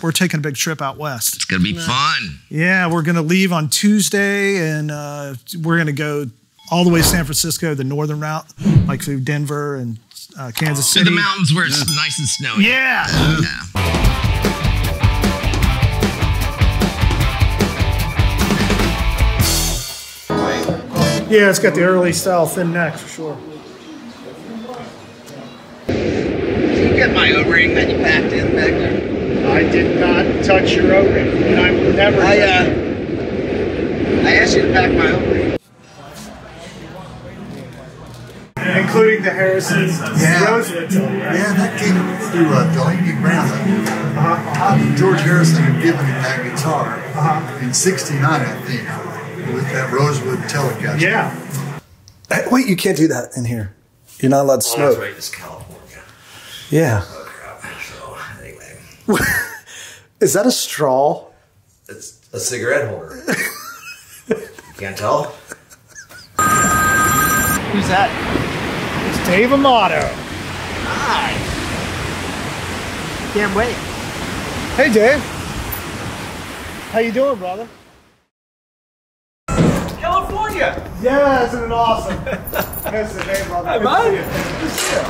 we're taking a big trip out west. It's going to be fun. Yeah, we're going to leave on Tuesday, and we're going to go all the way to San Francisco, the northern route, like through Denver and Kansas City. To the mountains where it's nice and snowy. Yeah. Yeah, it's got the early style thin neck for sure. Did you get my O-ring that you packed in back there? I did not touch your O-ring, and I'm never. I asked you to pack my O-ring. Including the Harrison Rosewood. Yeah, that came through Delaney Brown. George Harrison had given him that guitar in '69, I think, with that Rosewood Telecaster. Yeah. Wait, you can't do that in here. You're not allowed to smoke. That's right, it's California. Yeah. Oh, crap. So, anyway. Is that a straw? It's a cigarette holder. Can't tell? Who's that? It's Dave Amato. Hi. Can't wait. Hey, Dave. How you doing, brother? California. Yeah, isn't it awesome? That's the name, brother. Hi, bud. Good to see you.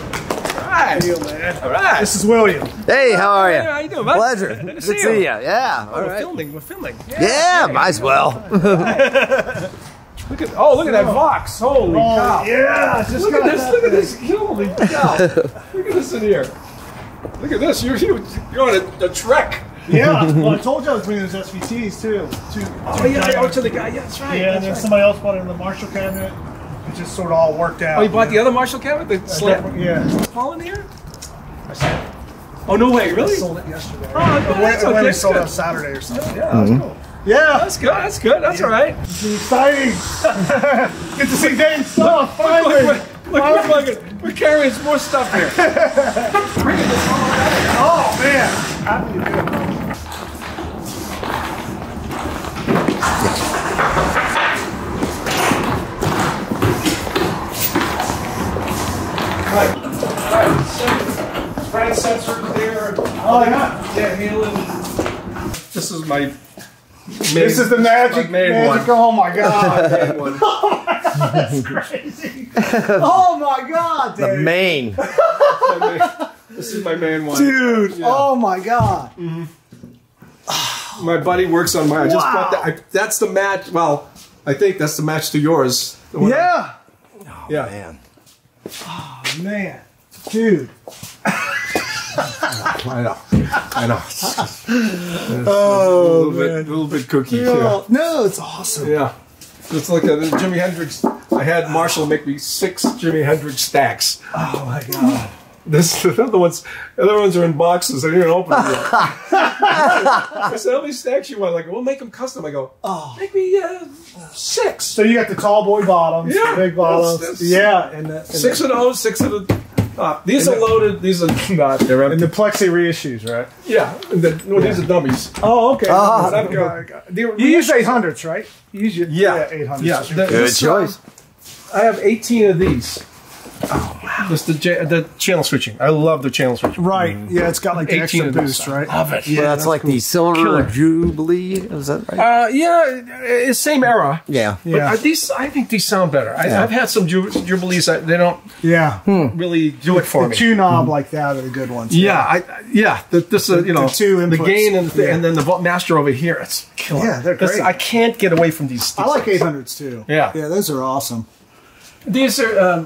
All right. Deal, man. All right. This is William. Hey, how are you? How you doing, bud? Pleasure. Good to see you. Yeah. Oh, we're filming. We're filming. Yeah, might as well. Look at that Vox. Holy cow. Yeah, just Look at this. Look at this. Holy cow. Look at this in here. Look at this. You're on a trek. Yeah. Well, I told you I was bringing those SVTs too. Oh yeah. Oh, to the guy. Yeah, that's right. Yeah, and then somebody else bought it in the Marshall cabinet. It just sort of all worked out. Oh, you bought the other Marshall cabinet? The slab? Yeah. Fall in here? Oh, no way. Really? I sold it yesterday. Oh, that's okay. We sold it on Saturday or something. Yeah, that's cool. Yeah. That's good. That's good. That's all right. It's exciting. Get to see Dave's stuff finally. Look, we're carrying some more stuff here. Oh man. Brand sensors there. Oh yeah. Yeah, handling. This is my. This is the magic one. Oh my god. Oh my god, that's crazy. Oh my god, Dave. The main. This is my main one. Dude, yeah. Oh my god. My buddy works on mine. I just bought that. That's the match. Well, I think that's the match to yours. Yeah. Oh, yeah. Man. Oh man. Dude. I know. Oh, a little bit cookie. Yeah. No, it's awesome. Yeah. It's like a Jimi Hendrix. I had Marshall make me 6 Jimi Hendrix stacks. Oh my god. The other ones are in boxes. I didn't even open them yet. I said, how many stacks you want? Like, we'll make them custom. I go, make me 6. So you got the tall boy bottoms, the big bottoms. That's, yeah. And 6 of those, 6 of the... these are loaded. These are not. They're empty. And the plexi reissues, right? Yeah. These are dummies. Oh, okay. You You use 800s, right? You use 800s. Yeah. Good choice. I have 18 of these. Oh wow! Just the channel switching. I love the channel switching. Right. Yeah, it's got like the extra boost, right? Love it. Yeah, that's like cool. The Silver Jubilee. Is that right? Yeah, it's same era. Yeah. But these, I think these sound better. I've had some Jubilees. They don't. Yeah. Really do it for me. The two knob like that are the good ones. Yeah. This the two inputs. the gain and then the master over here. It's killer. Yeah, they're great. I can't get away from these. I like 800s too. Yeah. Yeah, those are awesome. These are.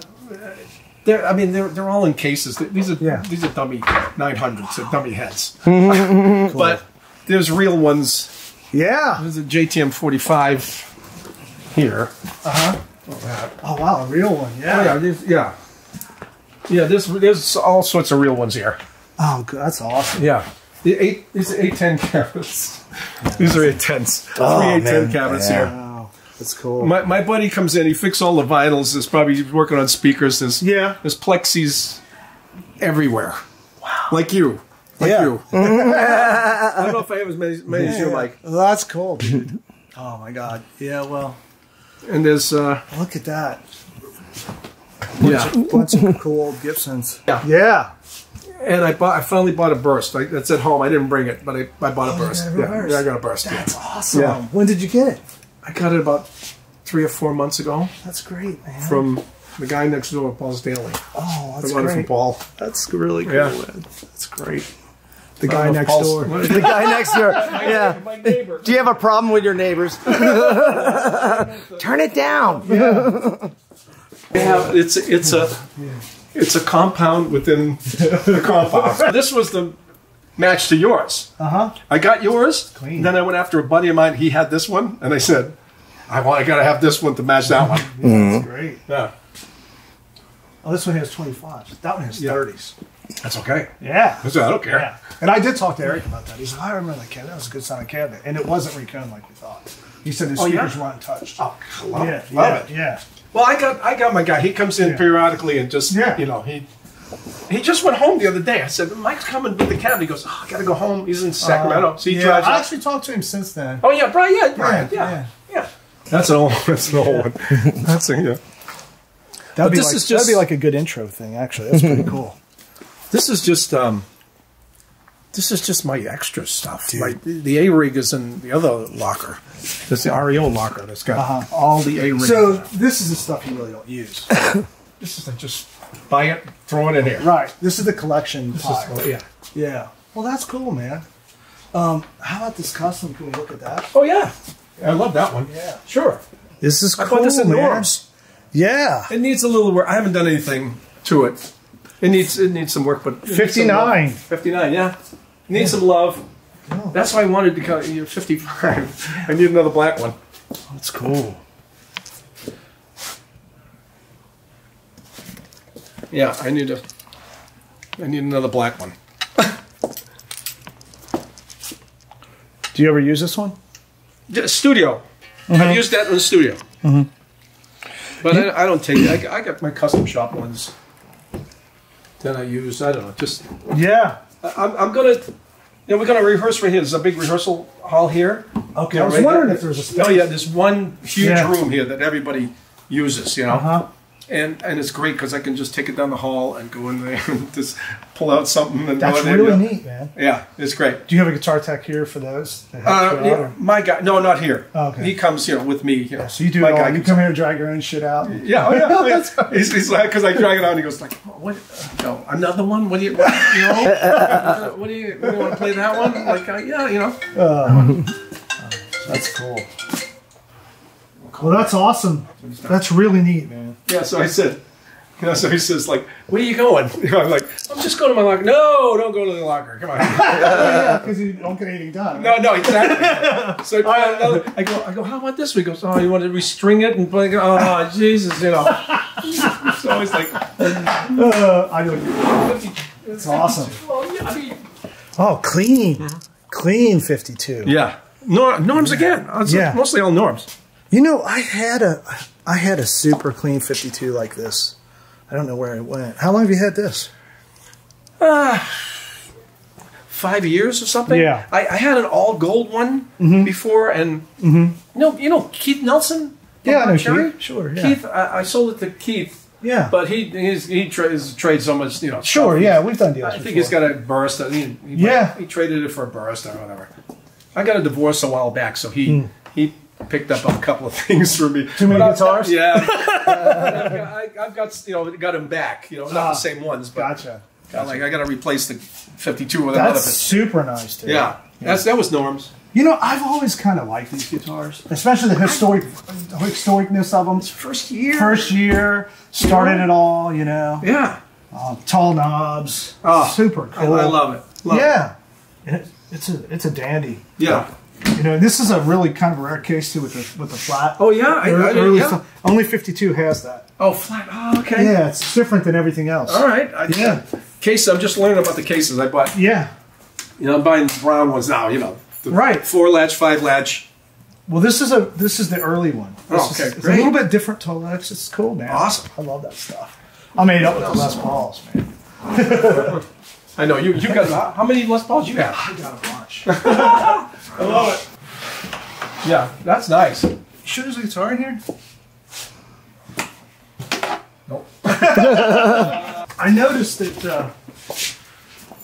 They're all in cases. These are dummy 900s, so dummy heads. Cool. But there's real ones. Yeah. There's a JTM 45 here. Oh wow, a real one. Yeah. Oh, yeah. There's all sorts of real ones here. Oh, good. That's awesome. Yeah. These are 810 cabinets. These are 810s. 3 810 cabinets here. That's cool. My buddy comes in. He fixes all the vinyls. There's probably working on speakers. There's plexis everywhere. Wow. Like you. I don't know if I have as many as you, Mike. Well, that's cool, dude. Oh my god. Yeah. Well. And there's look at that. Bunch of cool old Gibsons. Yeah. Yeah. And I finally bought a burst. That's at home. I didn't bring it, but I bought a burst. Yeah, I got a burst. That's awesome. Yeah. When did you get it? I got it about 3 or 4 months ago. That's great, man. From the guy next door, Paul Stanley. Oh, that's I got it from great. Paul. That's really cool, Yeah. man. That's great. The guy next door. The guy next door. Yeah. My neighbor. Do you have a problem with your neighbors? Turn it down. Yeah, it's a compound within the compound. This was the match to yours. I got yours. Clean. Then I went after a buddy of mine. He had this one, and I said, I got to have this one to match that one. That's great. Yeah, Oh, this one has 25s. That one has 30s. that's okay. Yeah. I said, I don't care. Yeah. And I did talk to Eric about that. He said, I remember that cabinet. That was a good sounding cabinet. And it wasn't recombed like we thought. He said his speakers weren't touched. Oh, love Yeah, it. Love it. yeah. Well, I got my guy. He comes in periodically and just, you know, he just went home the other day. I said, Mike's coming with the cabinet. He goes, I got to go home. He's in Sacramento. So he drives I up. actually talked to him since then. Oh, yeah, Brian. Yeah. That's an old one. That's a, yeah. That'd this be like a good intro thing, actually. That's pretty cool. This is just my extra stuff. The A rig is in the other locker. That's the REO locker that's got all the A rig. So this is the stuff you really don't use. this is just buy it, throw it in here. Right. This is the collection pile. Yeah. Yeah. Well, that's cool, man. How about this custom? Can we look at that? Oh yeah, I love that one. Yeah. Sure. This is cool, I bought this in man. Norm's. Yeah. It needs a little work. I haven't done anything to it. It needs some work, but 59. 59, yeah. It needs some love. Oh. That's why I wanted to go. You're 55. I need another black one. That's cool. Yeah, I need another black one. Do you ever use this one? Studio. I've used that in the studio. But I don't take it. I got my custom shop ones. Then I use, I don't know, just... Yeah. I'm going to... we're going to rehearse right here. There's a big rehearsal hall here. Okay, I was wondering if there's a space. Oh, yeah, there's one huge room here that everybody uses, you know? And it's great because I can just take it down the hall and go in there and just pull out something. And That's really neat, man. Yeah, it's great. Do you have a guitar tech here for those? My guy, no, not here. Oh, okay. He comes here with me. You know. So you do it all. You come here and drag your own shit out. Yeah, oh yeah. He's like, because I drag it out and he goes like, what? No, another one? What do you want to play that one? Like, yeah, you know. That's cool. Well, that's awesome. That's really neat, man. Yeah, so I said, so he says, like, where are you going? I'm like, I'm just going to my locker. No, don't go to the locker. Come on. Yeah, because you don't get anything done. Right? No, exactly. So I go, how about this? He goes, oh, you want to restring it and play? Oh, Jesus, you know. It's always like, I do. It's awesome. Oh, clean. Clean 52. Yeah. Norms again. It's mostly all norms. You know, I had a super clean 52 like this. I don't know where it went. How long have you had this? 5 years or something. Yeah. I had an all gold one before, and you know Keith Nelson. Yeah, I know Cherry? Keith. Sure. Yeah. Keith, I sold it to Keith. Yeah. But he trades so much, you know. Sure. Stuff. Yeah, we've done deals. I think before. he's got a burst. He traded it for a burst or whatever. I got a divorce a while back, so he picked up a couple of things for me. Too many guitars? Yeah. I've got got him back. You know, not the same ones, but Gotcha. like I got to replace the 52 with another. That's super nice, dude. Yeah. That was Norm's. You know, I've always kind of liked these guitars, especially the historicness of them. First year. Started it all, you know. Yeah. Tall knobs. Oh, super cool. I love it. Love it. And it's a dandy. Yeah. You know, this is a really kind of rare case too with the flat. Oh yeah, early stuff. Only 52 has that. Oh, flat. Oh, okay. Yeah, it's different than everything else. All right. Case. I'm just learning about the cases I bought. Yeah. You know, I'm buying brown ones now. You know. Right. 4 latch, 5 latch. Well, this is the early one. It's a little bit different toe latch. It's cool, man. Awesome. I love that stuff. I made up with the Les Pauls, man. I know you got how many Les Pauls you have? I got a bunch. I love it. Yeah, that's nice. Sure there's a guitar in here? Nope. I noticed that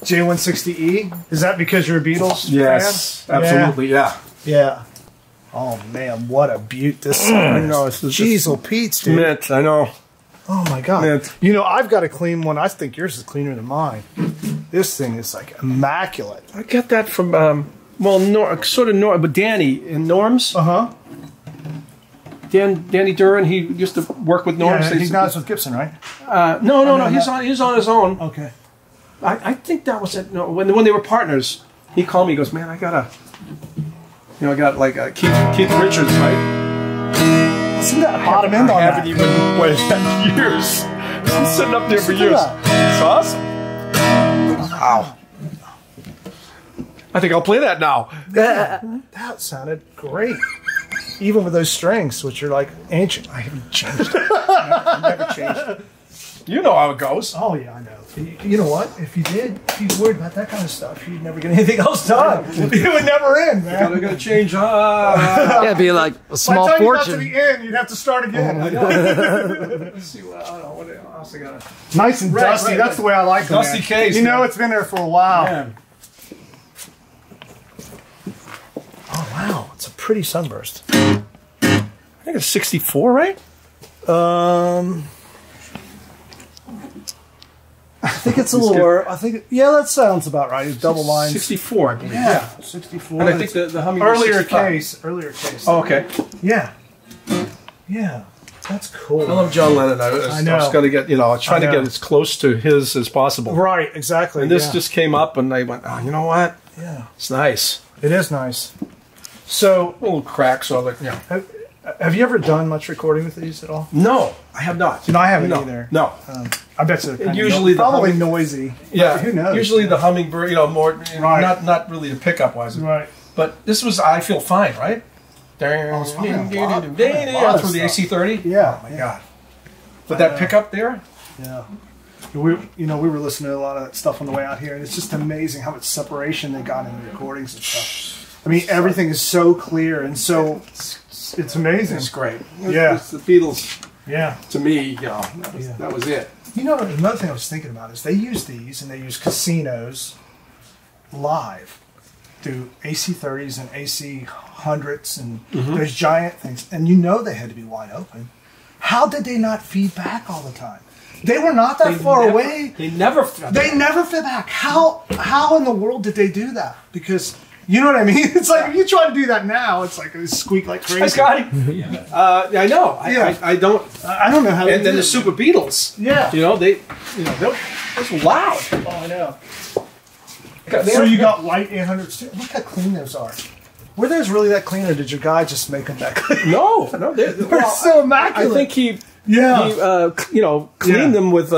J160E. Is that because you're a Beatles Yes, fan? absolutely, yeah. Yeah. Oh man, what a beaut this song I is. know, it's just- Jeez, oh Pete's, dude. Mint, I know. Oh my god. Mint. You know, I've got a clean one. I think yours is cleaner than mine. This thing is like immaculate. I got that from, but Danny in Norm's. Uh-huh. Danny Duran, he used to work with Norm's. Yeah, he's not with Gibson, right? No, he's on his own. Okay. I think that was it. No, when they were partners, he called me. He goes, "Man, I got like Keith Richards, right? Isn't that bottom end on I that? haven't even played that in years. I'm sitting up there for Listen to years. that. It's awesome. Wow. I think I'll play that now. That sounded great. Even with those strings, which are like ancient. I haven't changed it. I've never changed it. You know how it goes. Oh yeah, I know. You know what? If you was worried about that kind of stuff, you'd never get anything else done. You would never end, man. They're gonna change. Yeah, it'd be like a small By the time you got to fortune. the end, you'd have to start again. Let's see what else I got. Nice and dusty. That's the way I like them. Dusty man. case, You know man. it's been there for a while. Man. Oh wow, it's a pretty sunburst. I think it's 64, right? I think it's a little. Yeah, that sounds about right. It's double lines. 64, I believe. Yeah, 64. And I think the Hummingbird earlier 65. case. Earlier case. Oh, okay. Yeah. Yeah. That's cool. I love John Lennon. I know. was going to get, trying to I get know. as close to his as possible. Right, exactly. And this yeah. just came up, and I went, oh, you know what? Yeah. It's nice. It is nice. So, Little cracks, all that. Yeah. have you ever done much recording with these at all? No, I have not. You know, I haven't No. either. No. I bet you they're kind of Usually the probably humming- noisy. Yeah. But who knows? Usually the Hummingbird, more, Right. not really the pickup wise. Right. But this was I Feel Fine, right? it's fine. A lot of Through the stuff. AC30. Yeah. Oh my God. But that pickup there? Yeah. We were listening to a lot of that stuff on the way out here, and it's just amazing how much separation they got in the recordings and stuff. I mean, everything is so clear and so it's amazing. It's great. Yeah. It's the Beatles, Yeah. to me, that was it. You know, another thing I was thinking about is they use these and they use casinos live through AC30s and AC 100s and those giant things, and they had to be wide open. How did they not feed back all the time? They were not that far away. They never. They never fit back. How in the world did they do that? Because you know what I mean. It's like if you try to do that now, it's like it squeak like crazy. Hi, Scotty. I know. Yeah. I don't. I don't know how. And then the Super Beatles. Yeah. They was loud. Oh, I know. They So are- you got white 800s too. Look how clean those are. Were those really that clean, or did your guy just make them that clean? No, They're so immaculate. I think he cleaned them with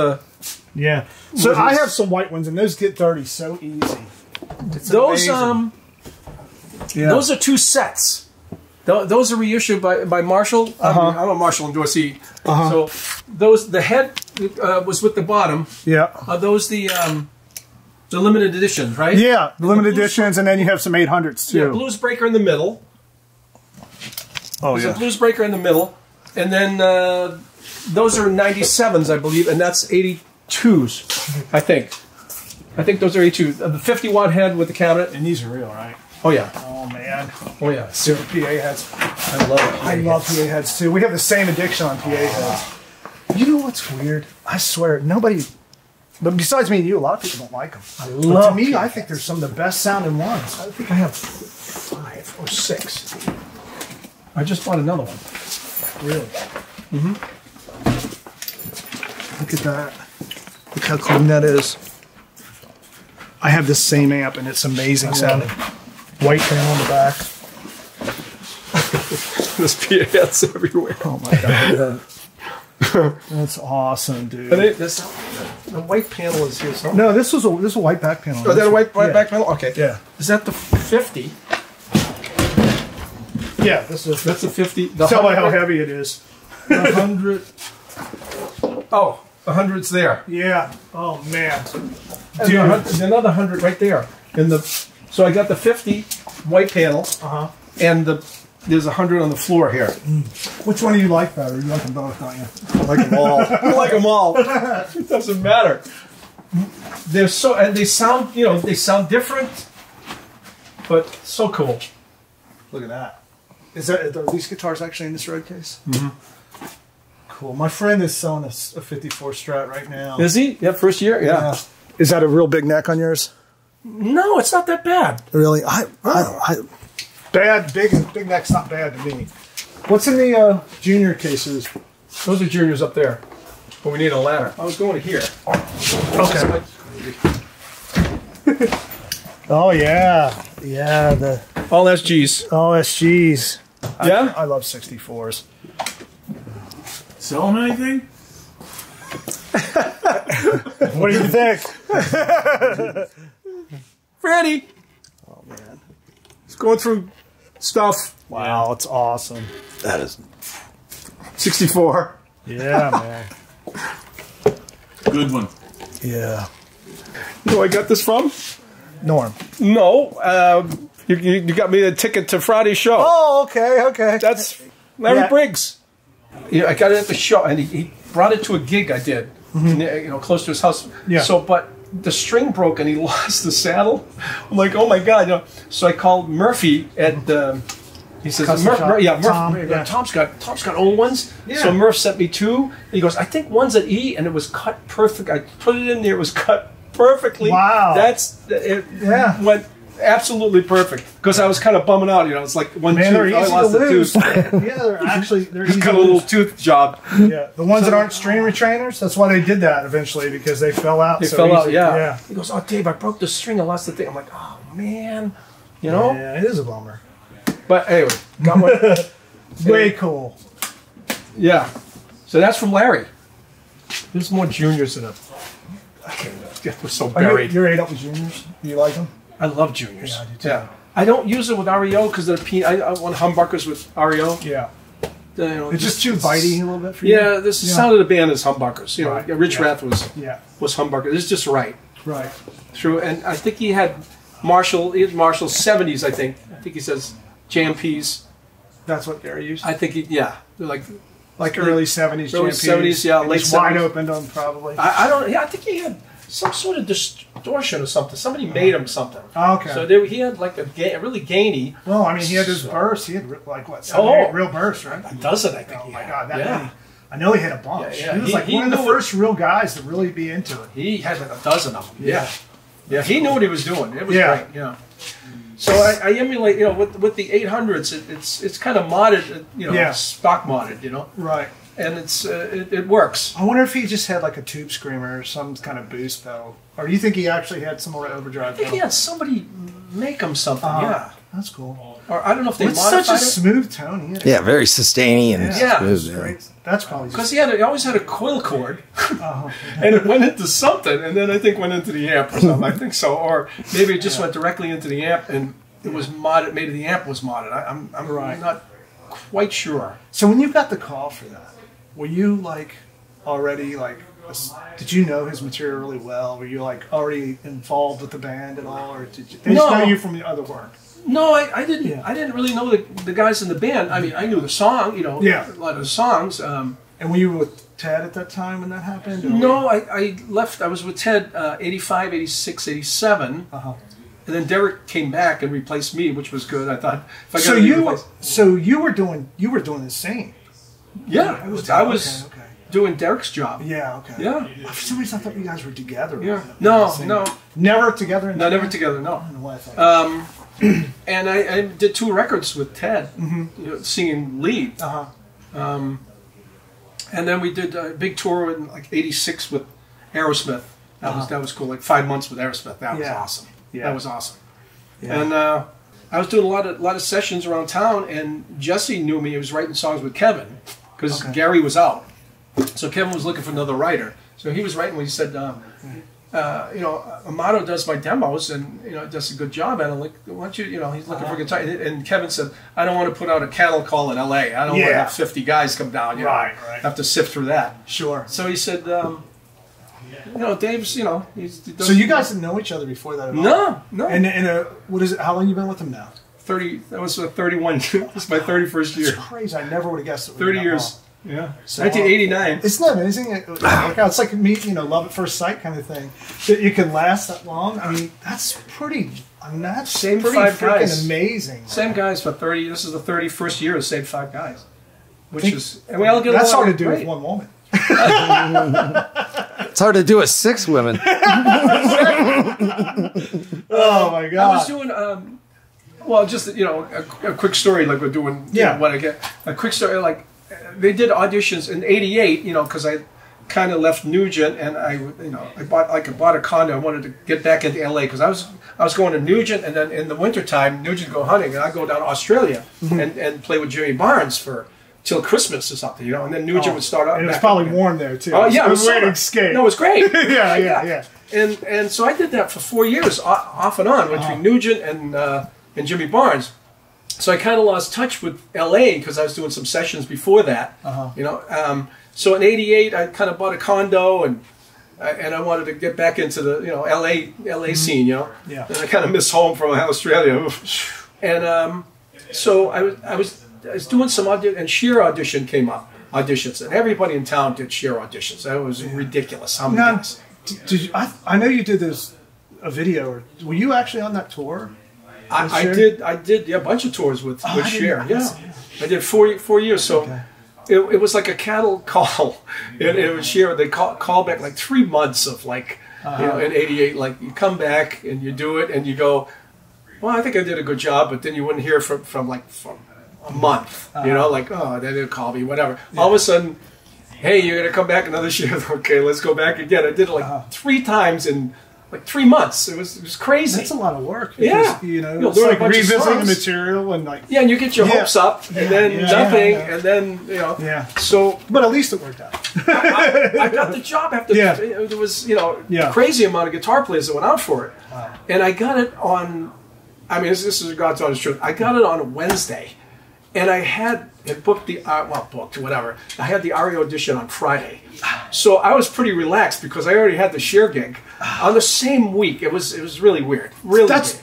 Yeah. So I have some white ones, and those get dirty so easy. It's those. amazing. Yeah. Those are two sets. Those are reissued by Marshall. I'm a Marshall endorsee. So the head was with the bottom. Yeah. Are those the limited editions, right? Yeah, the limited blues- editions, and then you have some 800s too. Yeah, Blues Breaker in the middle. Oh There's a Blues Breaker in the middle, and then those are 97s, I believe, and that's 82s, I think. I think those are 82s. The 50-watt head with the cabinet. And these are real, right? Oh yeah. Oh man. Oh yeah. Super PA heads. I love it. I love PA heads too. We have the same addiction on PA heads. You know what's weird? I swear, nobody. But besides me and you, a lot of people don't like them. But to me, I think they're some of the best sounding ones. I think I have 5 or 6. I just bought another one. Really? Look at that. Look how clean that is. I have this same amp, and it's amazing sounding. White panel on the back. There's PA heads everywhere. Oh my god. That's awesome, dude. The white panel is here somewhere. No, this is a white back panel. Oh, is that a white Yeah. back panel? Okay. Yeah. Is that the 50? Yeah, this is. That's a 50. The Tell by how 100 heavy it is. The 100. Oh, the 100's there. Yeah. Oh man. And Dude. there's another 100 right there. So I got the 50 white panel, and there's 100 on the floor here. Which one do you like better? You like them both, don't you? I like them all. I like them all. It doesn't matter. they're so, and they sound, you know, they sound different, but so cool. Look at that. Are these guitars actually in this road case? Mm-hmm. Cool. My friend is selling a 54 Strat right now. Is he? Yeah, first year? Yeah. Is that a real big neck on yours? No, it's not that bad. Really? Big neck's not bad to me. What's in the junior cases? Those are juniors up there. But we need a ladder. I was going to here. Okay. Oh, yeah. Yeah. All SGs. All SGs. Yeah? I love 64s. Sell them anything? What do you think? Freddie! Oh, man. He's going through stuff. Wow, it's awesome. That is 64. Yeah, man. Good one. Yeah. You know where I got this from? Norm. No. You got me a ticket to Friday's show. Oh, okay. That's Larry Briggs. You know, I got it at the show, and he brought it to a gig I did, you know, close to his house. Yeah. So, but the string broke, and he lost the saddle. I'm like, oh my god! You know, so I called Murphy at. He says, Tom's got old ones. Yeah. So Murph sent me two. He goes, I think one's at E, and it was cut perfect. I put it in there. It was cut perfectly. Wow. Went absolutely perfect, because I was kind of bumming out. You know, it's like one tooth. They're easy I lost to the lose. tooth. they're easy Got to a little lose. tooth job. Yeah, the ones that aren't string retainers. That's why they did that eventually, because they fell out. They so fell out. easy. Yeah. He goes, oh Dave, I broke the string. I lost the thing. I'm like, oh man, you know. Yeah, it is a bummer. But anyway, got one. Way cool. Yeah. So that's from Larry. There's more juniors in it. I can't get, we're so buried. You're 8 up with juniors. Do you like them? I love juniors. Yeah, I do too. Yeah. I don't use it with REO because I want humbuckers with REO. Yeah. You know, It's just too bitey a little bit for you. Yeah, the sound of the band is humbuckers. You know, Right. Rich Rath was humbucker. It's just right. Right. True. And I think he had Marshall 70s, I think. I think he says JMPs. That's what Gary used. I think they're like early 70s. Early JMPs. 70s, yeah, late 70s. Wide open to them, probably. I don't. Yeah, I think he had some sort of distortion or something. Somebody made him something. Oh, okay. So he had like a really gainy. Well, I mean, he had his bursts. He had like what? 7 or 8 real bursts, right? A dozen, I think. Oh my God, that many. I know he had a bunch. Yeah, yeah. He was like one of the first real guys to really be into it. He had like a dozen of them. Yeah. He knew what he was doing. It was great. Yeah. So I emulate, you know, with the 800s. It's kind of modded, you know, stock modded, you know. Right. And it works. I wonder if he just had like a tube screamer or some kind of boost pedal, or do you think he actually had some more overdrive? I think he had somebody make him something. Yeah. That's cool. Or I don't know if they It's modified such a it. smooth tone. yeah, very sustaining and smooth. Great. That's probably Because he always had a coil cord, and it went into something, and then I think went into the amp or something. I think so, or maybe it just went directly into the amp, and it was modded. Maybe the amp was modded. I'm not quite sure. So when you got the call for that, were you like already like? Did you know his material really well? Were you like already involved with the band at all, or did they just know you from the other work? No, I didn't. Yeah. I didn't really know the guys in the band. I mean, I knew the song, you know, a lot of the songs. And were you with Ted at that time when that happened? No, I left. I was with Ted 85, 86, 87. And then Derek came back and replaced me, which was good. I thought. If I so you were doing the same. Yeah, I was doing Derek's job. Yeah. Okay. Yeah. For some reason, I thought you guys were together. Yeah. No. Never together. No, never together. No. I don't know why I thought. And I did 2 records with Ted, you know, singing lead. And then we did a big tour in like '86 with Aerosmith. That was cool. Like 5 months with Aerosmith. That was awesome. Yeah. That was awesome. Yeah. And I was doing a lot of sessions around town, and Jesse knew me. He was writing songs with Kevin because Gary was out. So Kevin was looking for another writer. So he was writing when he said, you know, Amato does my demos and, you know, does a good job. And I'm like, why don't you, you know, he's looking for a guitar. And Kevin said, I don't want to put out a cattle call in L.A. I don't want to have 50 guys come down. You know, have to sift through that. Sure. So he said, you know, Dave's, you know. He does, so you guys didn't know each other before that at all? No. And what is it? How long you been with him now? 30. That was 31. This is my 31st year. That's crazy. I never would have guessed it. 30 years. Yeah. So, 1989. Isn't that amazing? It's like me, love at first sight kind of thing. That you can last that long. I mean, that's pretty. I mean, that's Same pretty 5 freaking guys. amazing. Same guys for 30. This is the 31st year of Same 5 Guys, and we all get That's along hard to do great. with one woman. It's hard to do with 6 women. Oh my god! I was doing well, just a quick story like we're doing. What I get a quick story like they did auditions in '88. Because I kind of left Nugent and I bought a condo. I wanted to get back into LA because I was going to Nugent, and then in the wintertime Nugent go hunting and I go down to Australia and play with Jimmy Barnes till Christmas or something, and then Nugent would start up. And it was probably warm there too. Oh yeah, it was raining skate. No, it was great. yeah. And so I did that for 4 years, off and on, between Nugent and Jimmy Barnes. So I kind of lost touch with LA because I was doing some sessions before that. So in '88, I kind of bought a condo and I wanted to get back into the LA scene. Yeah. And I kind of miss home from Australia. And so I was doing some audition, and sheer auditions, and everybody in town did sheer auditions. That was ridiculous. How many guys? Did you, I know you did a video. Were you actually on that tour? I did a bunch of tours with Cher. Yeah, I did 4 years. So it was like a cattle call. It was Cher. They call back like 3 months of in '88. Like you come back and you do it and you go, well, I think I did a good job, but then you wouldn't hear from a month. They didn't call me, whatever. All of a sudden, hey, you're going to come back another shift. Okay, let's go back again. I did it 3 times in 3 months. It was crazy. That's a lot of work. Because, it's like revisiting the material and and you get your hopes up and then nothing and then So, but at least it worked out. I got the job after. There was crazy amount of guitar players that went out for it, and I got it on. I mean, this is God's honest truth. I got it on a Wednesday. And I had booked whatever. I had the Aria audition on Friday. So I was pretty relaxed because I already had the Cher gig on the same week. It was really weird. Really weird.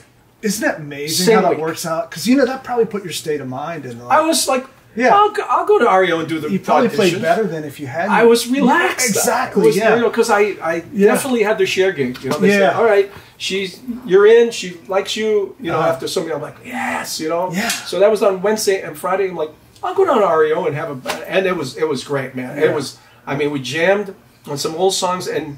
Isn't that amazing how that works out? Because, that probably put your state of mind in. I was like, I'll go to Aria and do the You probably audition. played better than if you hadn't. I was relaxed. Exactly, Because I definitely had the Cher gig. They said, all right, you're in, she likes you, after something. I'm like, yes, Yeah. So that was on Wednesday and Friday. I'm like, I'll go down to REO and and it was great, man. Yeah. It was, we jammed on some old songs and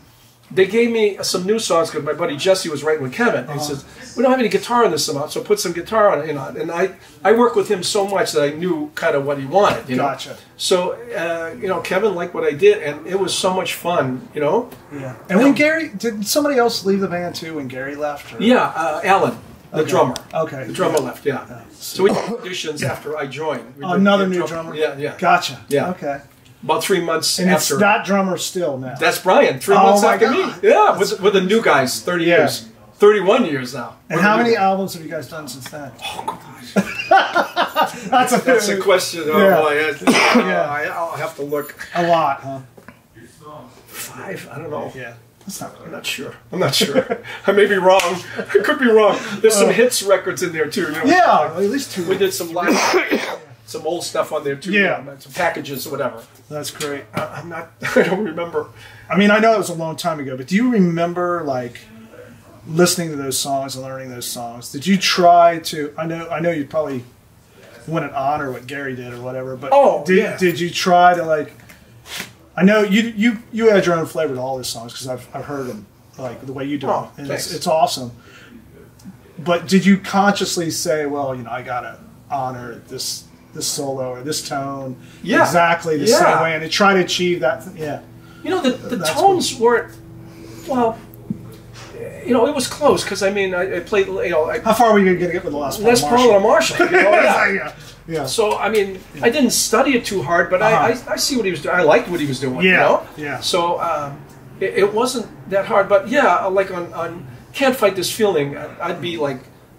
they gave me some new songs because my buddy Jesse was writing with Kevin. And he says, we don't have any guitar in this amount, so put some guitar on it. And I worked with him so much that I knew kind of what he wanted. Gotcha. So, Kevin liked what I did, and it was so much fun, Yeah. And when Gary, did somebody else leave the band too when Gary left? Or? Yeah, Alan, the drummer. Okay. The drummer left, yeah. So we did auditions after I joined. Another new drummer? Yeah. Gotcha. Yeah. Okay. About 3 months and after. it's that drummer still now. That's Brian. 3 months after God. me. Yeah, with the new guys. 30 years. 31 years now. And how many albums have you guys done since then? Oh, gosh. That's a question. Oh, boy. I'll have to look. A lot, huh? 5? I don't know. Yeah. I'm not sure. I may be wrong. I could be wrong. There's some hits records in there, too. At least 2. We did some live... some old stuff on there too. Some packages or whatever. That's great. I don't remember. I know it was a long time ago, but do you remember listening to those songs and learning those songs? Did you try to? I know you probably wouldn't honor what Gary did or whatever, but did you try to I know you had your own flavor to all these songs because I've heard them the way you do it, and it's awesome. But did you consciously say, well, I gotta honor this solo or this tone exactly the same way and to try to achieve that. The tones weren't, well, it was close because I played, how far were you going to get with the last Les Paul and Marshall? Yeah. So, I didn't study it too hard, but I see what he was doing. I liked what he was doing, Yeah. So, it wasn't that hard, but on Can't Fight This Feeling, I'd be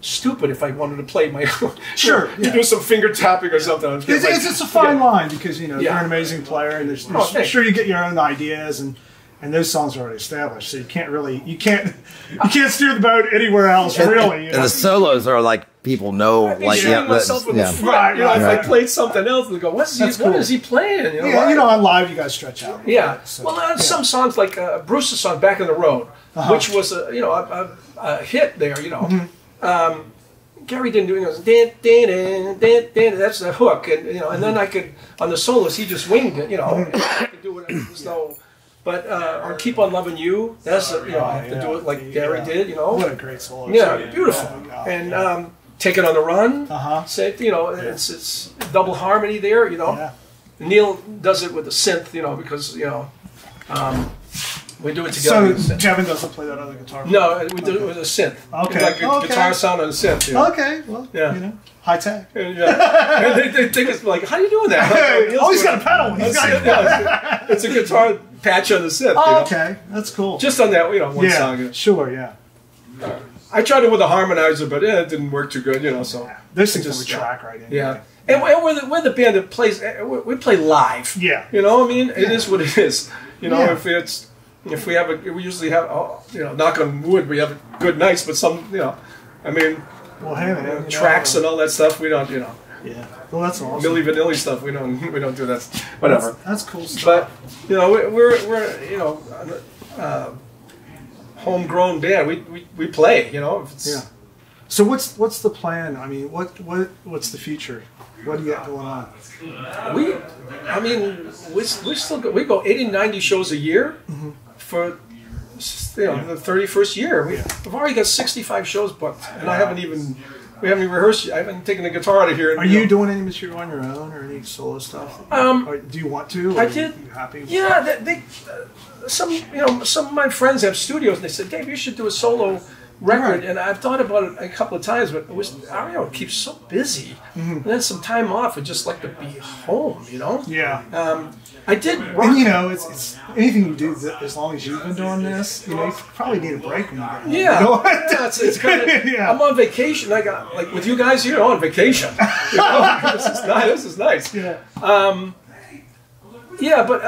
stupid if I wanted to play my own. Do some finger tapping or something. It's a fine line because you're an amazing player and there's sure you get your own ideas and those songs are already established, so you can't steer the boat anywhere else really. And the solos are people know. Like, shooting myself in the foot. You know, if I played something else, they go, "What is he playing?" You know, yeah, you know, on live, you guys stretch out. Yeah. Bit, so, Well, some songs like Bruce's song "Back on the Road," which was a hit there. You know, Gary didn't do it. It was din, din, din, din, din, that's the hook, and you know, and then I could on the solos he just winged it. You know, I could do it. There's no. But or Keep on Loving You, that's you know, I have to do it like Gary did, you know. What a great solo. Yeah, beautiful. And Take It on the Run, say, you know, it's double harmony there, you know. Neil does it with the synth, you know, because, you know, we do it together. So Kevin doesn't play that other guitar? No, we do it with a synth. Okay. Like a guitar sound on a synth. You know? Okay, well, you know, high tech. Yeah. they think it's like, how are you doing that? He's got a pedal. It's a guitar patch on the synth. Oh, you know? okay, that's cool. Just on that, you know, one song. Sure, yeah. I tried it with a harmonizer, but it didn't work too good, you know. So this thing's a track right in. Yeah, and we're the band that plays. We play live. Yeah, you know, I mean, it is what it is. You know, if we have we usually have, you know, knock on wood, we have good nights, but some, you know, I mean, well, hey, man, tracks and all that stuff, we don't, you know. Yeah, well, that's awesome. Milli Vanilli stuff, we don't do that. Whatever. That's cool stuff. But you know, we're you know. Homegrown band. We play, you know. So what's the plan? I mean, what's the future? What do you got going on? We still we go 80, 90 shows a year for the 31st year. We've already got 65 shows booked, and we haven't even rehearsed. I haven't taken the guitar out of here. Are you doing any material on your own or any solo stuff? Or do you want to? I did. Are you happy? Yeah, some of my friends have studios, and they said, "Dave, you should do a solo record." Right. And I've thought about it a couple of times, but Ario keeps so busy, and then some time off. I'd just like to be home, you know. Yeah. I did. And you know, it's anything you do as long as you've been doing this, you know, you probably need a break when you get home. Yeah. You know? it's kind of. I'm on vacation. I got like with you guys, you're on vacation. You know? This is nice. Yeah. Yeah, but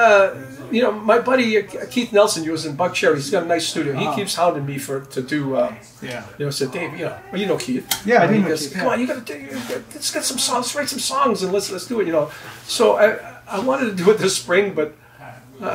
you know, my buddy Keith Nelson, who was in Buck Cherry, he's got a nice studio. He keeps hounding me to do. You know, said Dave, you know Keith. Yeah, I do know Keith. Come on, let's get some songs, write some songs, and let's do it. You know, so I wanted to do it this spring, but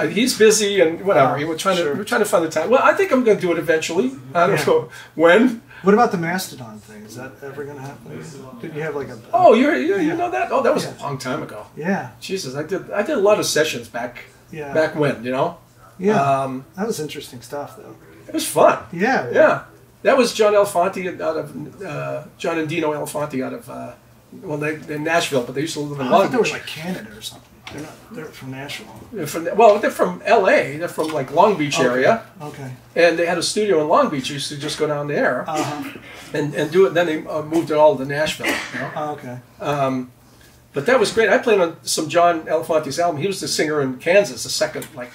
he's busy and whatever. We're trying to find the time. Well, I think I'm going to do it eventually. I don't know when. What about the Mastodon thing? Is that ever going to happen? Did you have like a? Oh, you know that? Oh, that was a long time ago. Yeah. Jesus, I did a lot of sessions back. Yeah. Back when, you know. Yeah. That was interesting stuff, though. It was fun. Yeah. Yeah. That was John Elfonte out of John and Dino Elfonte out of they're in Nashville, but they used to live in Long Beach. They were like Canada or something. They're from Nashville. They're from L.A. They're from like Long Beach area. Okay. And they had a studio in Long Beach. I used to just go down there and do it. Then they moved it all to Nashville. You know? Oh, okay. But that was great. I played on some John Elfonte's album. He was the singer in Kansas, the second, like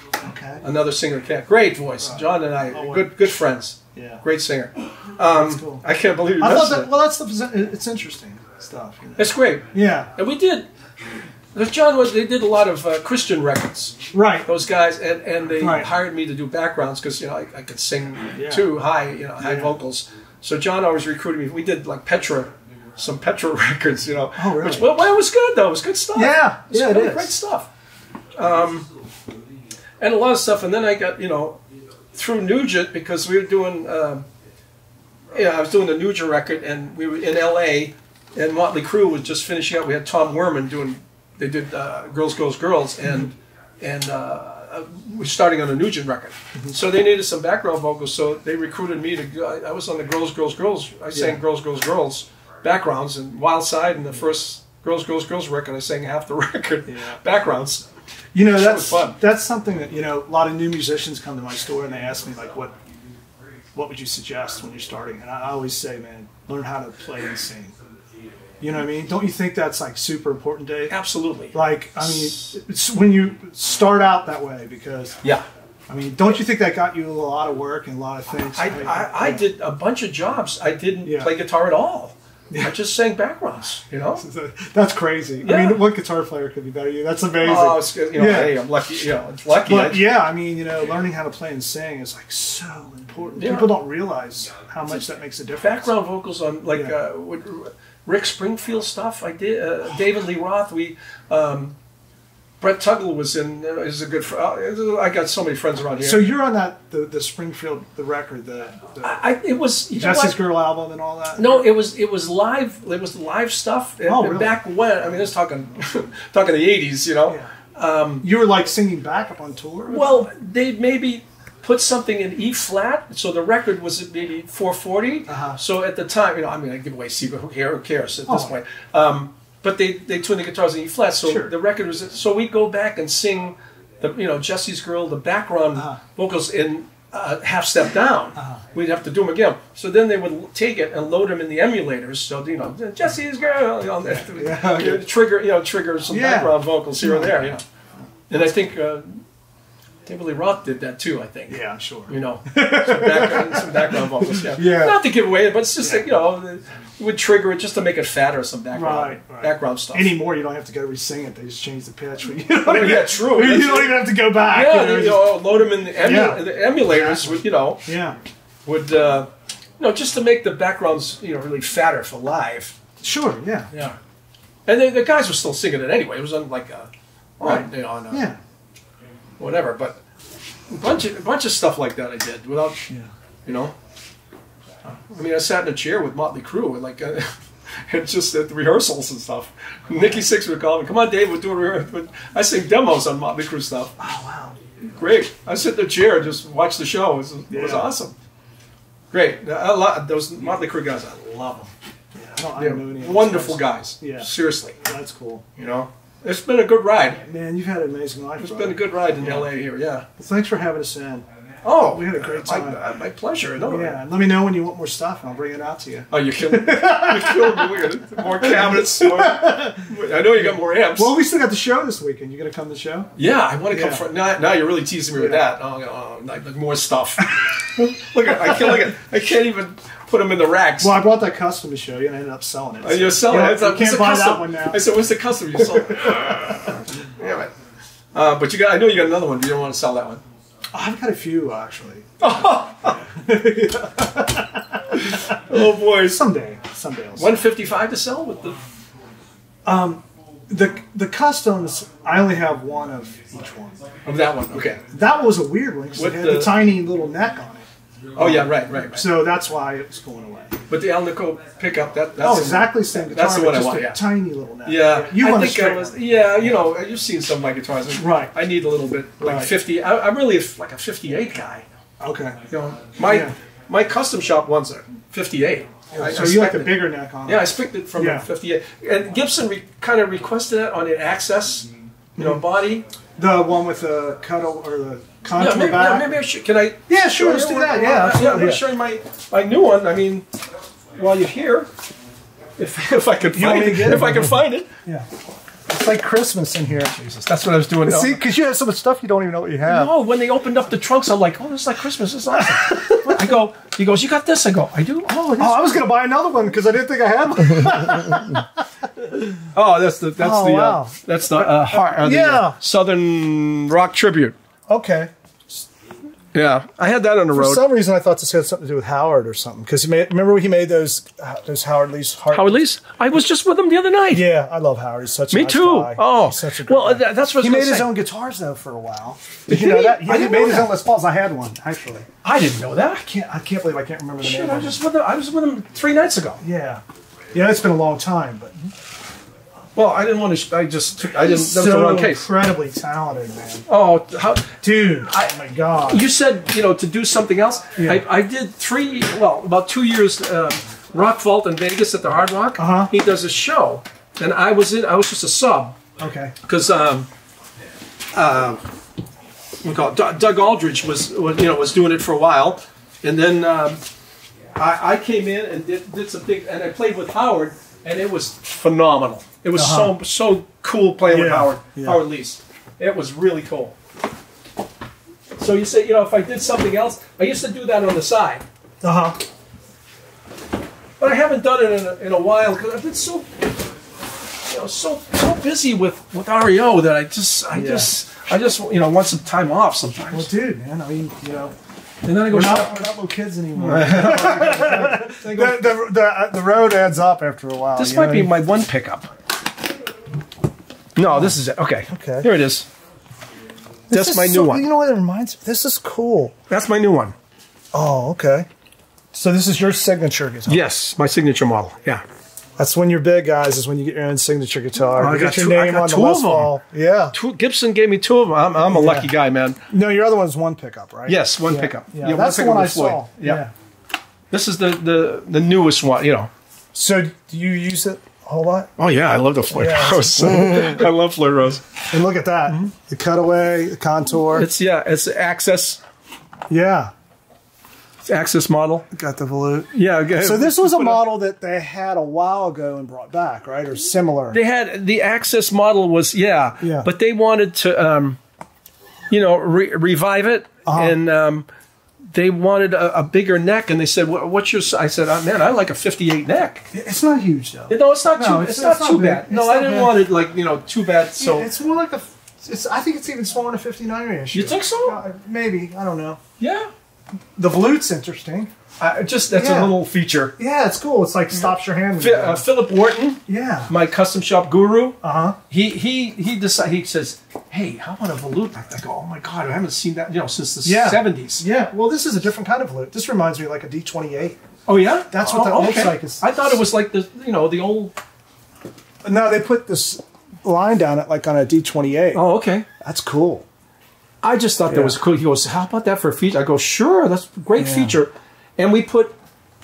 another singer. Great voice. John and I, good friends. Yeah. Great singer. That's cool. I can't believe you missed it. Well, it's interesting stuff. You know? It's great. Yeah. And we did. They did a lot of Christian records. Right. Those guys, and they hired me to do backgrounds because I could sing too high, high vocals. So John always recruited me. We did like some Petra records, Oh, really? Which, well, it was good though. It was good stuff. Yeah, it is great stuff. And a lot of stuff. And then I got through Nugent because we were doing. I was doing the Nugent record, and we were in L.A. and Motley Crue was just finishing up. We had Tom Werman doing. They did Girls, Girls, Girls, and we're starting on a Nugent record. So they needed some background vocals, so they recruited me to. I was on the Girls, Girls, Girls. I sang Girls, Girls, Girls backgrounds, and Wild Side in the first Girls, Girls, Girls record, I sang half the record backgrounds. That's something that a lot of new musicians come to my store and they ask me like, what would you suggest when you're starting? And I always say, man, learn how to play and sing. You know what I mean? Don't you think that's like super important, Dave? Absolutely. Like, I mean, it's when you start out that way because I mean, don't you think that got you a lot of work and a lot of things? I did a bunch of jobs. I didn't play guitar at all. I just sang backgrounds, you know? That's crazy. Yeah. I mean, what guitar player could be better than you? That's amazing. Oh, it's, you know, hey, I'm lucky, you know, it's lucky. But yeah, I mean, you know, learning how to play and sing is like so important. Yeah. People don't realize how much that makes a difference. Background vocals on, like, Rick Springfield stuff, I did, David Lee Roth, Brett Tuggle was in, is a good friend. I got so many friends around here. So you're on that, the Springfield, the record, it was, you know Jesse's what? Girl album and all that? No, it was live. It was live stuff. Oh, really? Back when, I mean, it's talking the 80s, you know. Yeah. You were like singing backup on tour? Well, they maybe put something in E flat, so the record was maybe 440. So at the time, you know, I mean, I give away secret. Who cares at this point? But they tuned the guitars in E flat, so the record was. So we'd go back and sing, Jesse's Girl, the background vocals in half step down. We'd have to do them again. So then they would take it and load them in the emulators. So Jesse's Girl, trigger some background vocals here and there. You know, and I think David Lee Roth did that too. I think. Yeah, I'm sure. You know, some background vocals. Yeah. Not to give away, but it's just like, you know. Would trigger it just to make it fatter or some background stuff. Anymore, you don't have to go re-sing it. They just change the pitch. True. You don't even have to go back. Yeah, load them in the emulators. Would just to make the backgrounds really fatter for live. Sure. Yeah. Yeah. And the guys were still singing it anyway. It was on like whatever. But a bunch of stuff like that I did without I mean, I sat in a chair with Motley Crue and just at the rehearsals and stuff. Nikki Sixx would call me, "Come on, Dave, we're doing rehearsals." I sing demos on Motley Crue stuff. Oh, wow. Great. I sit in the chair and just watch the show. It was awesome. Great. Those Motley Crue guys, I love them. Yeah, I don't know any wonderful guys. Yeah. Seriously. That's cool. You know? It's been a good ride. Man, you've had an amazing life. It's been a good ride in LA here, yeah. Well, thanks for having us in. Oh, we had a great time. My pleasure. No, let me know when you want more stuff, and I'll bring it out to you. Oh, you killed me. You killed me. We got more cabinets. I know you got more amps. Well, we still got the show this weekend. You going to come to the show? Yeah, I want to come. For, now you're really teasing me with that. Oh, like more stuff. Look at I can't even put them in the racks. Well, I brought that custom to show you, and I ended up selling it. So. You're selling it? You can't buy that one now. I said, "What's the custom you sold?" Damn it. But I know you got another one. You don't want to sell that one. I've got a few, actually. Oh boy! Someday. 155 to sell with the customs. I only have one of each one. Of that one, okay. That one was a weird one because it had the tiny little neck on it. Oh yeah, right. So that's why it was going away. But the Alnico pickup, that's exactly the same guitar. That's the one I want. Yeah, tiny little neck. Yeah, I think you've seen some of my guitars. Right. I need a little bit like 50. I'm really like a 58 guy. Okay. My custom shop one's a 58. So you like the bigger neck on it? Yeah, I picked it from a 58. And Gibson kind of requested that on the Access, body. The one with the cuddle or the contour back. Yeah, maybe I should. Can I? Yeah, sure. Let's do that. Yeah, I'm going to show you my new one. I mean, while you're here, if I could find it, I can find it. Yeah. It's like Christmas in here. Jesus, that's what I was doing. See, because you have so much stuff you don't even know what you have. No, when they opened up the trunks, I'm like, "Oh, this is like Christmas. This is awesome." He goes, "You got this?" I go, "I do." Oh, I was going to buy another one because I didn't think I had one. Oh, that's the Southern Rock Tribute. Okay. Yeah, I had that on the road. For some reason, I thought this had something to do with Howard or something. Because remember he made those Howard Lee's heart. Howard Lee's? I was just with him the other night. Yeah, I love Howard. He's such a nice guy. Oh, he's such a good guy. That's what he made his own guitars though for a while. Did you know that? He made his own Les Pauls. I had one actually. I didn't know that. I can't believe I can't remember the name. I was with him 3 nights ago. Yeah, it's been a long time, but. Well, I didn't want to. I didn't. That was the wrong case. Incredibly talented, man. Oh, dude! Oh my God! You said to do something else. Yeah. I did about 2 years Rock Vault in Vegas at the Hard Rock. He does a show, and I was just a sub. Okay. Because Doug Aldridge was doing it for a while, and then I came in and did some things, and I played with Howard, and it was phenomenal. It was so cool playing with Howard Leese. It was really cool. So you say, if I did something else, I used to do that on the side. but I haven't done it in a while because I've been so, so busy with REO that I just want some time off sometimes. Well, dude, man, I mean, and then I go. We're not little kids anymore. the road adds up after a while. This might be my one pickup. No, this is it. Okay. Okay. Here it is. That's my new one. You know what it reminds me? This is cool. That's my new one. Oh, okay. So this is your signature guitar? Yes, my signature model. Yeah. That's when you're big, guys, is when you get your own signature guitar. I got your name on the Les Paul. Yeah. Gibson gave me 2 of them. I'm a lucky guy, man. No, your other one's one pickup, right? Yes, one pickup. Yeah, that's the one I saw. Yeah. This is the newest one, So do you use it a whole lot? Oh, yeah, I love the Floyd Rose. I love Floyd Rose. And look at that. The cutaway, the contour. It's Access. Yeah. Access model. Got the volute. Yeah. So this was a model that they had a while ago and brought back, right? Or similar. They had the Access model was but they wanted to revive it and they wanted a bigger neck and they said, "What's your?" I said, "Man, I like a 58 neck." It's not huge though. No, it's not too. It's not too bad. No, I didn't want it too bad. So it's more like I think it's even smaller than a 59 inch. You think so? Maybe, I don't know. Yeah. The volute's interesting. That's a little feature. Yeah, it's cool. It's like stops your hand. Philip Wharton, my custom shop guru. He decided. He says, "Hey, how about a volute?" I go, "Oh my god, I haven't seen that since the 70s." Yeah. Well, this is a different kind of volute. This reminds me of like a D28. Oh yeah, that's what that looks like. I thought it was like the the old. No, they put this line down it like on a D28. Oh, okay. That's cool. I just thought that was cool. He goes, "How about that for a feature?" I go, "Sure, that's a great feature." And we put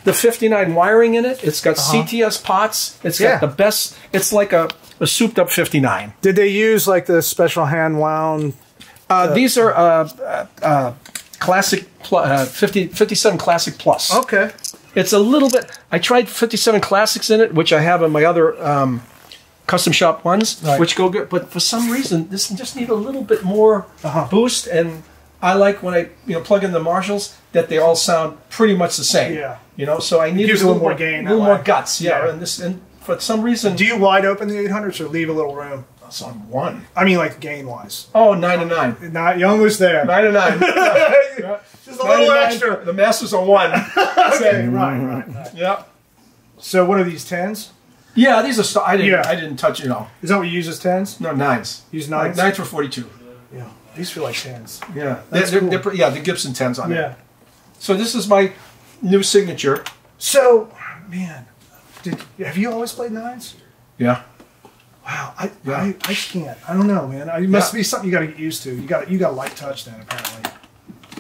the 59 wiring in it. It's got CTS pots. It's got the best. It's like a souped up 59. Did they use like the special hand wound? These are classic 57 Classic Plus. Okay. It's a little bit. I tried 57 Classics in it, which I have in my other custom shop ones, which go good. But for some reason, this just need a little bit more boost. And I like when I plug in the Marshalls that they all sound pretty much the same. Yeah. So I need a little more gain, a little more guts. Yeah. And for some reason, do you wide open the 800s or leave a little room? It's on 1. I mean, like gain wise. Oh, 9 to 9. You're almost there. 9 to 9. Just a little extra. The Masters on 1. Okay, right. Yeah. So what are these 10s? Yeah, these are. I didn't touch. Is that what you use as 10s? No, 9s. Use 9s. 9s for 42. Yeah. These feel like 10s. Yeah. They're the Gibson 10s on there. Yeah. So this is my new signature. So, man, have you always played 9s? Yeah. Wow, I can't. I don't know, man. It must be something you got to get used to. You got light touch then, apparently.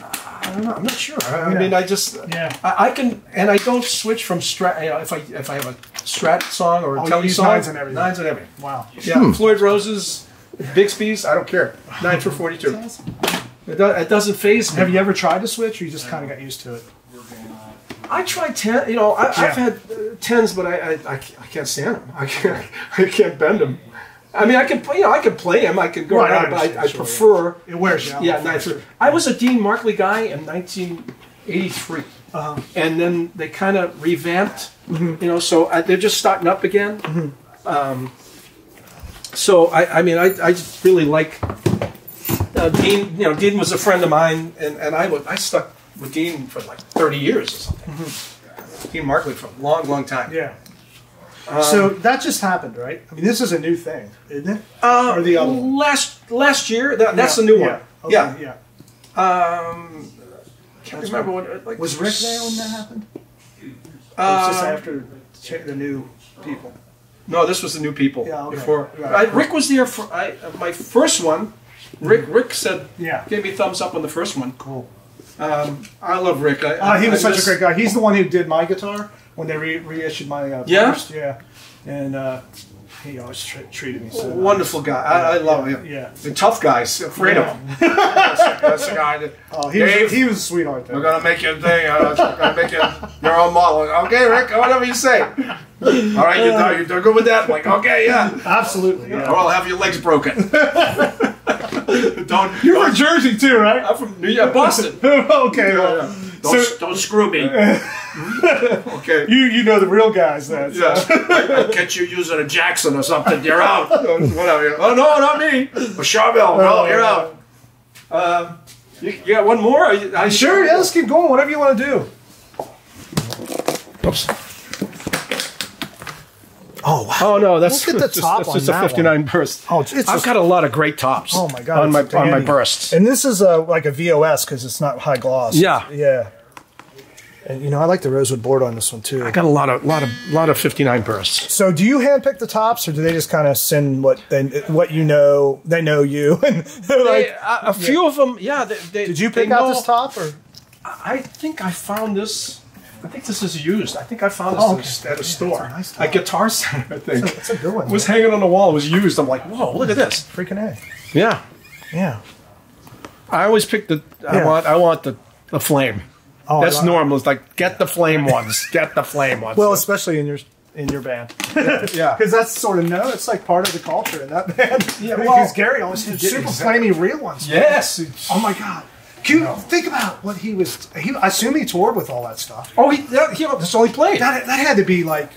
I don't know. I'm not sure. I mean, I just I can, and I don't switch from Strat. If I have a Strat song or a Telly song, 9s and everything. 9s and everything. Wow. Yeah. Floyd Rose's, Bixby's. I don't care. 9 for 42. It doesn't phase me. Have you ever tried to switch, or you just kind of got used to it? I tried 10. I've had 10s, but I can't stand them. I can't bend them. I mean, I can play them. I can go around, but I prefer. It wears you out. Yeah, 9. I was a Dean Markley guy in 1983, and then they kind of revamped. So they're just starting up again. So I just really like Dean. Dean was a friend of mine, and I stuck with Dean for like 30 years or something. Dean Markley for a long, long time. Yeah. So that just happened, right? I mean, this is a new thing, isn't it? Or the other one? Last year, that's the new one. Okay, yeah. Can't remember what. Was Rick there when that happened? Or was this after the new people? No, this was the new people. Yeah, okay. Before Rick was there for my first one. Rick said, gave me thumbs up on the first one. Cool. I love Rick. He was such a great guy. He's the one who did my guitar when they reissued my first. Yeah. And he always treated me so wonderful guy. I love him. Yeah. The tough guys, afraid of him. That's the guy that. He was a sweetheart. We're gonna make you a thing. We're gonna make you your own model. Okay, Rick, whatever you say. All right, you're good with that. I'm like, okay, yeah, absolutely. Yeah. Or I'll have your legs broken. You're from Jersey too, right? I'm from Boston. Okay. Don't screw me. Okay. You know the real guys then. So. Yeah. I'll catch you using a Jackson or something. You're out. Whatever. Oh no, not me. A Charvel. No, you're out. You got one more? Sure, yeah, let's keep going. Whatever you want to do. Oops. Oh wow! Oh no, that's look at the top that's on just that a 59 one. burst. Oh, it's I've got a lot of great tops. Oh my god! on my bursts. And this is like a VOS because it's not high gloss. Yeah, yeah. And you know, I like the rosewood board on this one too. I got a lot of 59 bursts. So, do you handpick the tops, or do they just kind of send what you know? They know you, and like a few of them. Yeah. Did you pick out this top, or? I think I found this. I think this is used. I think I found this at a store. Nice a Guitar Center, I think. That's a good one. It was hanging on the wall. It was used. I'm like, whoa, look at this. Freaking A. Yeah. Yeah. I always pick the. I want the flame. Oh, that's normal. It's like get the flame ones. Get the flame ones. Well, especially in your band. Yeah. Because that's sort of it's like part of the culture in that band. Yeah. Because Gary always had super flamey real ones. Yes. Oh my god. Think about what he was. I assume he toured with all that stuff. Oh, that's all he played. That had to be like,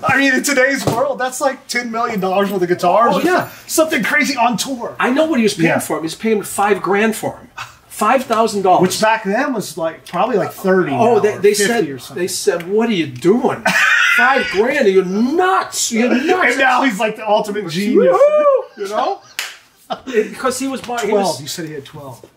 I mean, in today's world, that's like $10 million worth of guitars. Oh, yeah. Something crazy on tour. I know what he was paying for him. He was paying $5,000 for him. $5,000. Which back then was like probably like 30. Oh, they 50 said or something. They said, "What are you doing? $5,000? You're nuts! You're nuts!" And now he's like the ultimate genius. You know. Because he was buying 12. You said he had 12.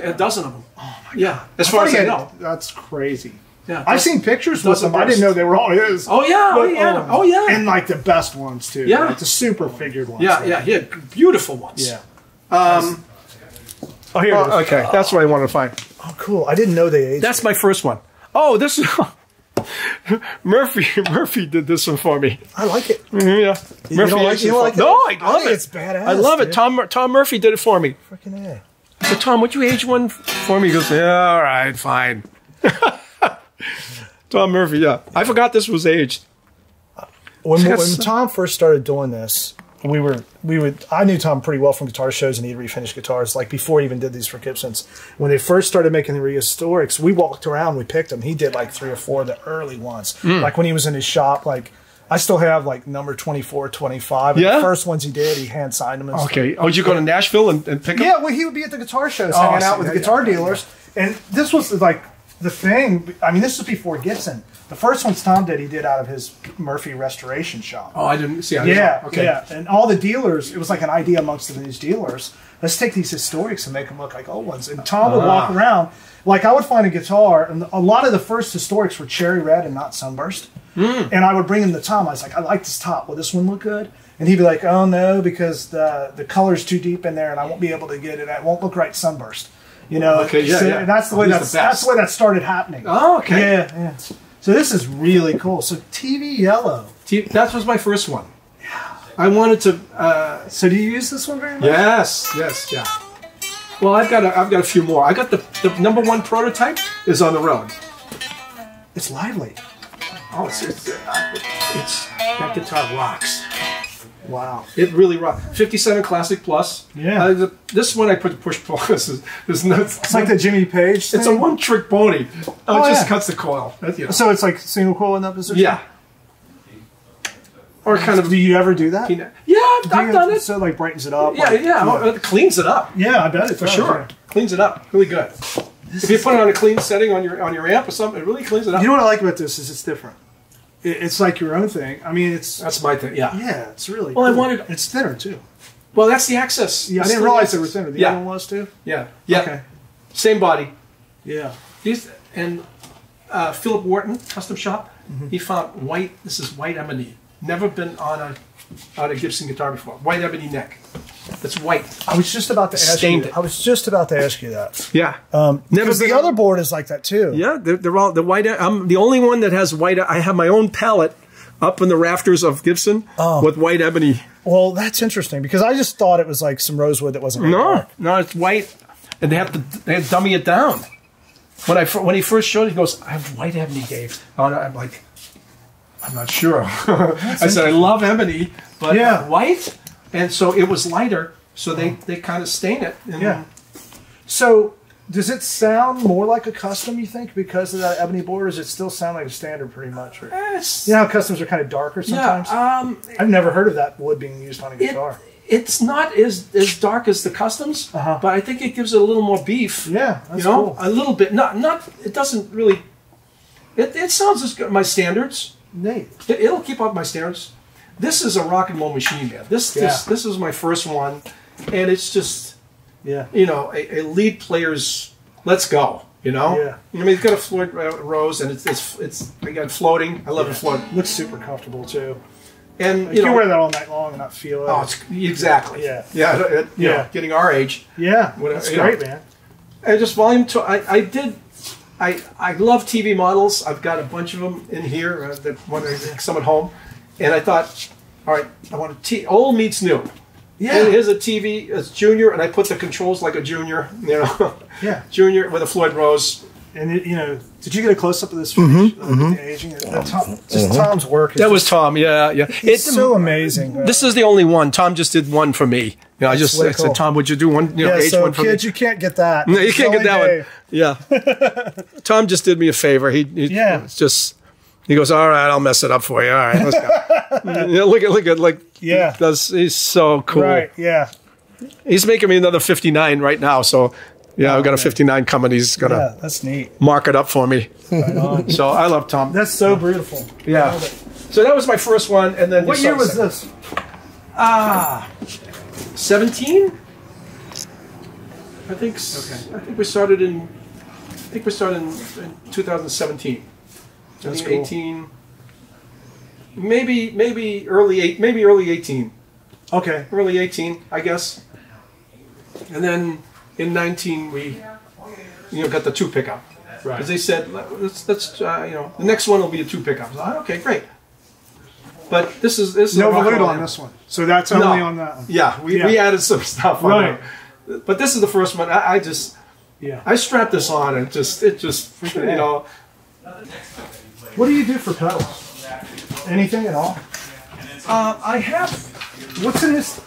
A dozen of them. Oh my god! Yeah, as far as I know. That's crazy. Yeah, I've seen pictures with them. I didn't know they were all his. Oh yeah, but, oh yeah, and like the best ones too. Yeah, like the super figured ones. Yeah, yeah, he had beautiful ones. Yeah. Oh, here it is. Okay, that's what I wanted to find. Oh, cool. I didn't know they aged. That's my first one. Oh, this is Murphy did this one for me. I like it. Yeah, Murphy. You don't like it? No, I love it. It's badass. I love dude. it. Tom Murphy did it for me. Freaking A. So Tom, would you age one for me? He goes, yeah, all right, fine. Tom Murphy, yeah. I forgot this was aged. When Tom first started doing this, I knew Tom pretty well from guitar shows, and he'd refinish guitars like before he even did these for Gibsons. When they first started making the rehistorics, we walked around, we picked them. He did like 3 or 4 of the early ones. Like when he was in his shop, like I still have like number 24, 25. Yeah? The first ones he did, he hand signed them. And okay. Oh, did you go to Nashville and pick them? Yeah, well, he would be at the guitar shows hanging out with the guitar dealers. And this was like the thing. I mean, this was before Gibson. The first ones Tom did, he did out of his Murphy restoration shop. Oh, I didn't see. Yeah, okay. Yeah. And all the dealers, it was like an idea amongst these dealers. Let's take these historics and make them look like old ones. And Tom would walk around. Like, I would find a guitar, and a lot of the first historics were cherry red and not sunburst. And I would bring him to Tom. I was like, I like this top. Will this one look good? And he'd be like, oh, no, because the color's too deep in there, and I won't be able to get it. It won't look right sunburst. You know? Okay, yeah, yeah. And that's the way that's the way that started happening. Oh, okay. Yeah, yeah. So this is really cool. So TV yellow. That was my first one. Yeah. I wanted to. So do you use this one very much? Yes. Yes. Yeah. Well, I've got a few more. I got the number 1 prototype is on the road. It's lively. Oh, it's that guitar rocks. Wow. It really rocks. 57 Classic Plus. Yeah. This one I put the push pull. It's like the Jimmy Page thing? It's a one-trick pony. It just cuts the coil. So it's like single coil in that position? Yeah. Or kind of. Do you ever do that? Yeah, I've done it. So like brightens it up? Yeah, it cleans it up. Yeah, I bet it for sure. Cleans it up. Really good. If you put it on a clean setting on your amp or something, it really cleans it up. You know what I like about this is it's different. It's like your own thing. I mean, that's my thing. Yeah. Yeah, it's really. Well, cool. It's thinner too. Well, that's the access. Yeah, I didn't realize they were thinner. The other one was too. Yeah. Yeah. Okay. Same body. Yeah. And Philip Wharton, Custom Shop, he found white. This is white ebony. Never been on a Gibson guitar before. White ebony neck. That's white. I was just about to ask you. I was just about to ask you that. Yeah. Because the other board is like that too. Yeah, they're all the white. I'm the only one that has white. I have my own palette up in the rafters of Gibson with white ebony. Well, that's interesting because I just thought it was like some rosewood that wasn't. No, it's white, and they had to dummy it down. When he first showed it, he goes, "I have white ebony, Dave." I'm like, I'm not sure. I said I love ebony, but white. And so it was lighter, so they kind of stain it. Yeah. So Does it sound more like a custom, you think, because of that ebony board, or does it still sound like a standard pretty much? Or, you know how customs are kind of darker sometimes? Yeah, I've never heard of that wood being used on a guitar. It's not as dark as the customs, but I think it gives it a little more beef. Yeah, that's cool. cool. A little bit. Not. It doesn't really. It sounds as good. My standards. Neat. It'll keep up my standards. This is a rock and roll machine, man. This is my first one, and it's just a lead player's let's go. You know. Yeah. I mean, it's got a Floyd Rose, and it's again floating. I love it floating. Looks super comfortable too. And you can wear that all night long and not feel it. Oh, it's, exactly. Yeah. Getting our age. Yeah, that's great, man. And just volume 2. I love TV models. I've got a bunch of them in here. Some at home, and I thought, all right, I want old meets new. Yeah. And here's a TV. It's junior, and I put the controls like a junior. You know. Yeah. Junior with a Floyd Rose. And did you get a close up of this finish? The aging. Tom's work. That was Tom. Yeah. It's so amazing. This is the only one. Tom just did one for me. I said, Tom, would you do one? Age so one for kids, me? you can't get that. No, you can't get that one. Yeah. Tom just did me a favor. He goes, all right, I'll mess it up for you. All right, let's go. Look at he's so cool. Right. Yeah. He's making me another 59 right now. So. Yeah, I've got a 59 coming. He's going to that's neat. Mark it up for me. Right on. So I love Tom. That's so beautiful. Yeah. So that was my first one. And then what year was this? 17? I think we started in 2017. That's 18. Maybe early 18. Okay. Early 18, I guess. And then in 19, we, got the 2 pickup. Right. Because they said, let's the next one will be a 2 pickup. So, okay, great. But this is no volute on this one. So that's only on that one. Yeah, we added some stuff on it. But this is the first one. I strapped this on and it just What do you do for pedals? Anything at all? I have. What's in this?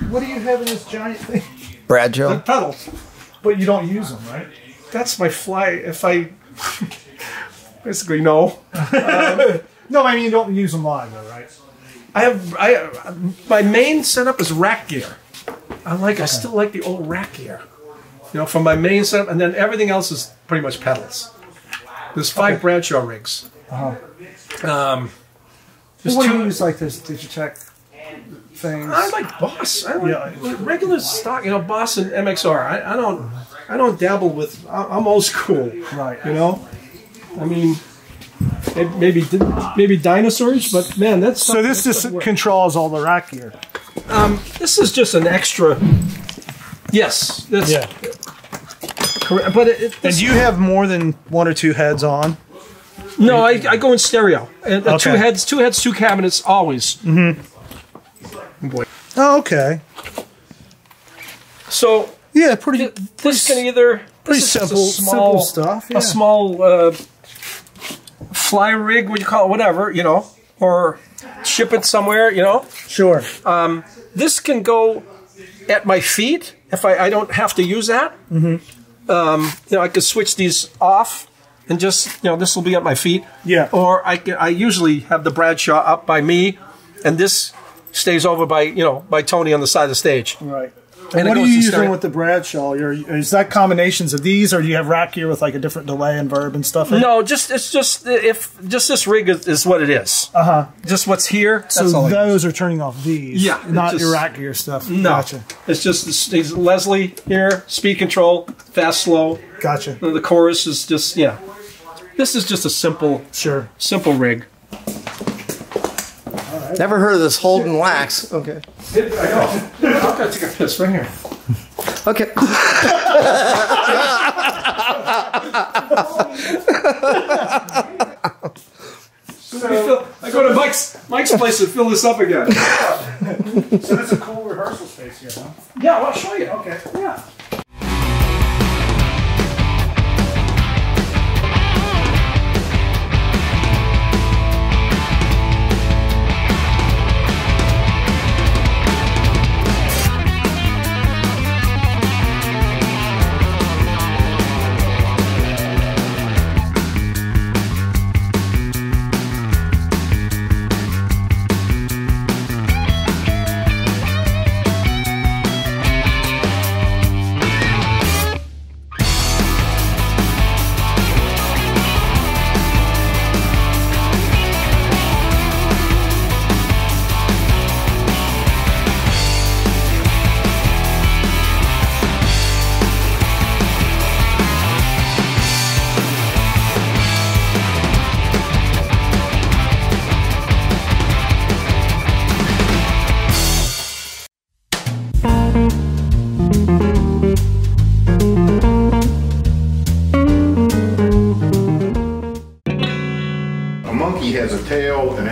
What do you have in this giant thing? Bradshaw. The pedals. But you don't use them, right? That's my fly. If I basically no. No, I mean you don't use them live, though, right? My main setup is rack gear. I still like the old rack gear. From my main setup, and then everything else is pretty much pedals. There's 5 Bradshaw rigs. What do you use like this Digitech things? I like Boss. I like regular stock, Boss and MXR. I don't dabble with. I'm old school, right? I mean, maybe dinosaurs, but man, that's so. This just controls all the rack gear. This is just an extra. Yes. That's, correct. But and do you have more than 1 or 2 heads on? No, I go in stereo. And 2 heads, 2 cabinets, always. Mm-hmm. Boy. Oh, okay. So pretty. This can either pretty simple stuff. Yeah. A small fly rig, what you call it, whatever, or ship it somewhere, Sure. This can go at my feet if I don't have to use that. Mm-hmm. I could switch these off and just this will be at my feet. Yeah. Or I usually have the Bradshaw up by me, and this stays over by Tony on the side of the stage. Right. And what are you using with the Bradshaw? Is that combinations of these, or do you have rack gear with like a different delay and verb and stuff? No, just this rig is what it is. Just what's here. So those are turning off these. Yeah, not your rack gear stuff. No, gotcha. It's just these Leslie here, speed control, fast, slow. Gotcha. And the chorus is just This is just a simple rig. Never heard of this Holden wax. Okay. I know. I'm gonna take a piss right here. Okay. I go to Mike's place to fill this up again. So that's a cool rehearsal space here, huh? Yeah, I'll show you. Okay. Yeah.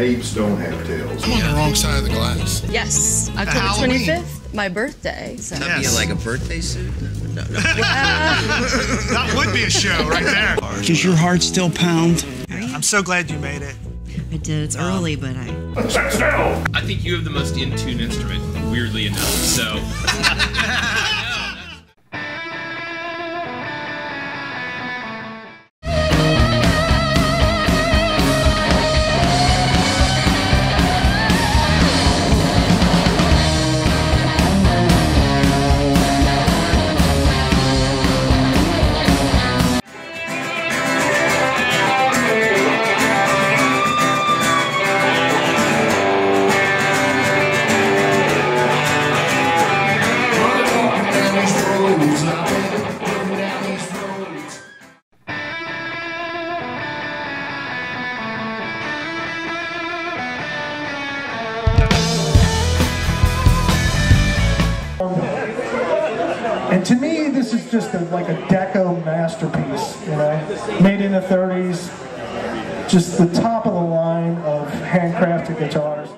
apes don't have tails. I'm on the wrong side of the glass. Yes, October 25th, my birthday. So. That'd be like a birthday suit? No. That would be a show right there. Does your heart still pound? I'm so glad you made it. I did. It's early, but I... I think you have the most in-tune instrument, weirdly enough, so... And to me, this is just like a deco masterpiece, you know, made in the 30s, just the top of the line of handcrafted guitars.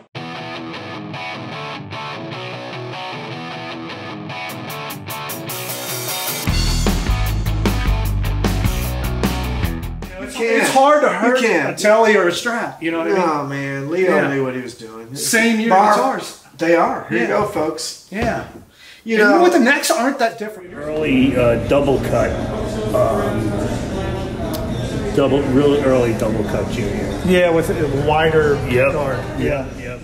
It's hard to hurt a telly or a Strat, you know what I mean? Oh man, Leo knew what he was doing. Same year guitars. They are. Here you go, folks. Yeah. You know know what, the necks aren't that different. Early double cut, really early double cut junior. Yeah, with a wider Yep. guard. Yep. Yep.